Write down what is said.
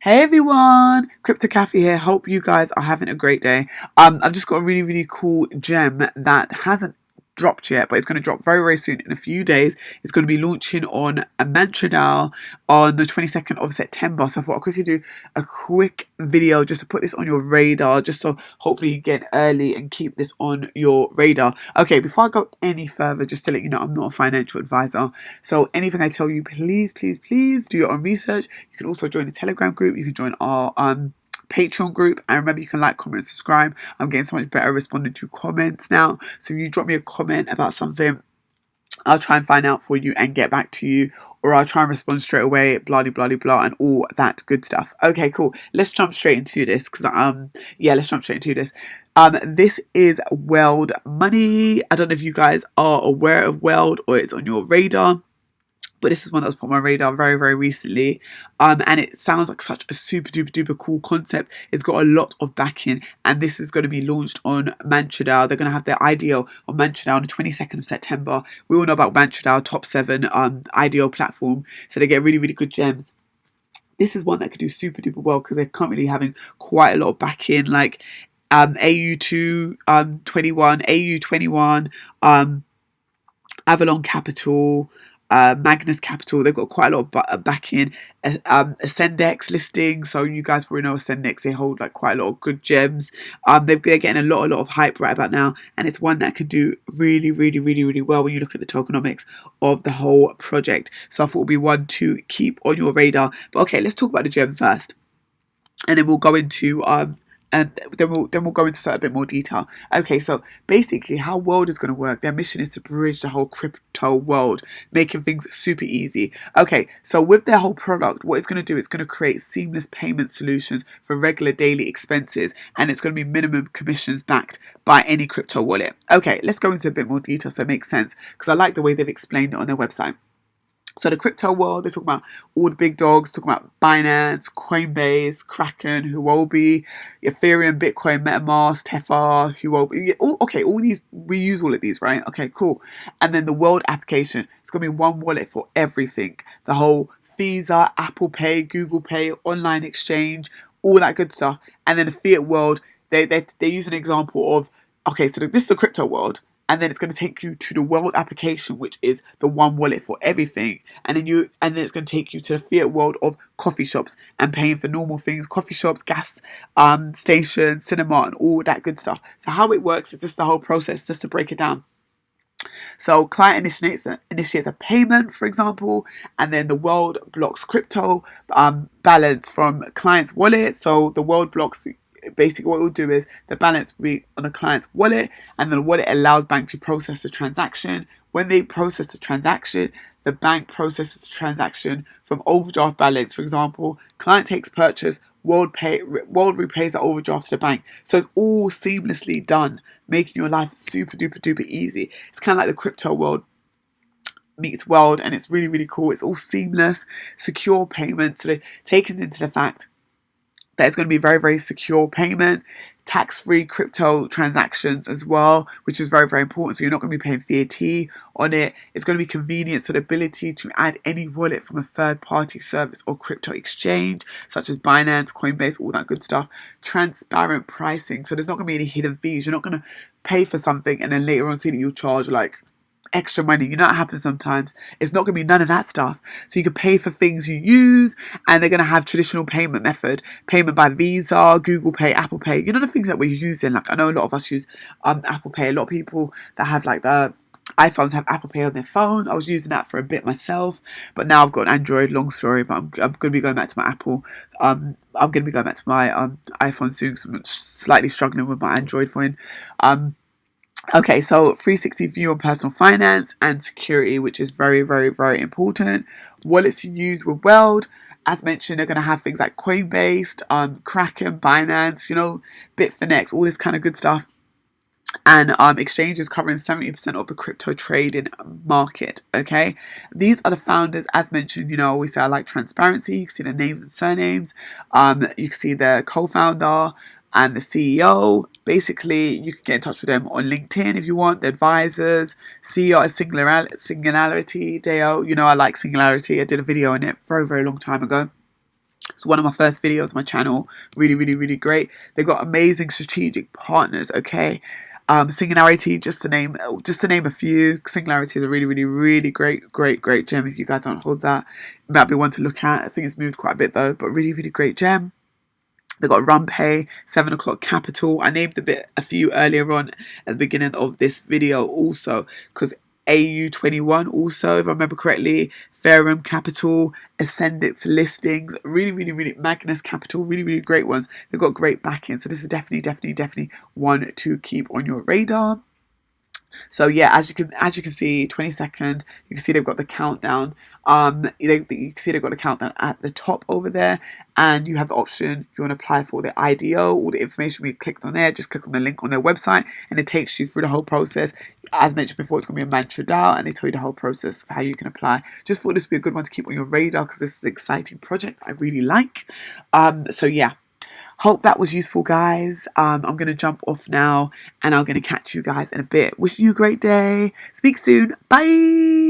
Hey everyone, Crypto Cafe here. Hope you guys are having a great day. I've just got a really cool gem that hasn't dropped yet, but it's going to drop very soon in a few days. It's going to be launching on a Mantradao on the 22nd of September. So I thought I'd quickly do a quick video just to put this on your radar, just so hopefully you get early and keep this on your radar. Okay, before I go any further, just to let you know, I'm not a financial advisor. So anything I tell you, please do your own research. You can also join the Telegram group. You can join our Patreon group, and remember, you can like, comment, and subscribe. I'm getting so much better responding to comments now, so if you drop me a comment about something, I'll try and find out for you and get back to you, or I'll try and respond straight away, blah and all that good stuff. Okay, cool. Let's jump straight into this because let's jump straight into this. This is Weld money. I don't know if you guys are aware of Weld or it's on your radar, but this is one that was put on my radar very recently, and it sounds like such a super duper cool concept. It's got a lot of backing, and this is going to be launched on Mantradao. They're going to have their IDO on Mantradao on the 22nd of September. We all know about Mantradao, top 7 IDO platform, so they get really good gems. This is one that could do super duper well because they're currently having quite a lot of backing, like AU2 21, AU21, Avalon Capital, Magnus Capital. They've got quite a lot of backing. Ascendex listing, so you guys probably know Ascendex. They hold like quite a lot of good gems. They're getting a lot of hype right about now, and it's one that could do really well when you look at the tokenomics of the whole project. So I thought it would be one to keep on your radar. But okay, let's talk about the gem first, and then we'll go into and then we'll go into a bit more detail. Okay, so basically how Weld is going to work, their mission is to bridge the whole crypto world, making things super easy. Okay, so with their whole product, what it's going to do, it's going to create seamless payment solutions for regular daily expenses, and it's going to be minimum commissions backed by any crypto wallet. Okay, let's go into a bit more detail so it makes sense, because I like the way they've explained it on their website. So the crypto world, they talk about all the big dogs, talking about Binance, Coinbase, Kraken, Huobi, Ethereum, Bitcoin, MetaMask, Tether, Huobi. All these, we use all of these, right? Okay, cool. And then the Weld application, it's going to be one wallet for everything. The whole Visa, Apple Pay, Google Pay, online exchange, all that good stuff. And then the fiat world, they use an example of, okay, so this is the crypto world, and then it's going to take you to the Weld application, which is the one wallet for everything. And then it's going to take you to the fiat world of coffee shops and paying for normal things, coffee shops, gas stations, cinema, and all that good stuff. So how it works is just the whole process, just to break it down. So client initiates a payment, for example, and then the Weld blocks crypto balance from client's wallet. So the Weld blocks, basically what it will do is the balance will be on the client's wallet, and then the wallet allows bank to process the transaction. When they process the transaction, the bank processes the transaction from overdraft balance. For example, client takes purchase, Weld repays the overdraft to the bank. So it's all seamlessly done, making your life super duper easy. It's kind of like the crypto world meets Weld, and it's really cool. It's all seamless, secure payment. So they're taking into the fact that it's going to be very secure payment, tax-free crypto transactions as well, which is very important. So you're not going to be paying VAT on it. It's going to be convenient, so the ability to add any wallet from a third-party service or crypto exchange, such as Binance, Coinbase, all that good stuff. Transparent pricing, so there's not going to be any hidden fees. You're not going to pay for something and then later on see that you'll charge like extra money. You know what happens sometimes. It's not going to be none of that stuff. So you can pay for things you use, and they're going to have traditional payment method, payment by Visa, Google Pay, Apple Pay. You know, the things that we're using. Like, I know a lot of us use Apple Pay. A lot of people that have like the iPhones have Apple Pay on their phone. I was using that for a bit myself, but now I've got an Android. Long story, but I'm going to be going back to my Apple. I'm going to be going back to my iPhone soon, because I'm slightly struggling with my Android phone. Okay, so 360 view on personal finance and security, which is very important. Wallets to use with Weld, as mentioned, they're going to have things like Coinbase, Kraken, Binance, Bitfinex, all this kind of good stuff. And exchanges covering 70% of the crypto trading market. Okay, these are the founders, as mentioned. I always say I like transparency. You can see their names and surnames. You can see the co-founder and the CEO. Basically, you can get in touch with them on LinkedIn if you want. The advisors, CEO is SingularityDao. I like Singularity. I did a video on it very long time ago. It's one of my first videos on my channel. Really, really, really great. They've got amazing strategic partners, okay? Singularity, just to name a few. Singularity is a really, really, really great gem. If you guys don't hold that, it might be one to look at. I think it's moved quite a bit though, but really, really great gem. They've got RunPay, 7 o'clock Capital. I named a few earlier on at the beginning of this video also, because AU21 also, if I remember correctly, Ethereum Capital, Ascendix Listings, really, really, really, Magnus Capital, really, really great ones. They've got great backing, so this is definitely one to keep on your radar. So yeah, as you can see, 22nd, you can see they've got the countdown. You can see they've got a countdown at the top over there, and you have the option if you want to apply for the IDO. All the information we clicked on there, just click on the link on their website, and it takes you through the whole process. As mentioned before, it's going to be a Mantradao, and they tell you the whole process of how you can apply. Just thought this would be a good one to keep on your radar because this is an exciting project I really like. So yeah. Hope that was useful, guys. I'm going to jump off now, and I'm going to catch you guys in a bit. Wishing you a great day. Speak soon. Bye.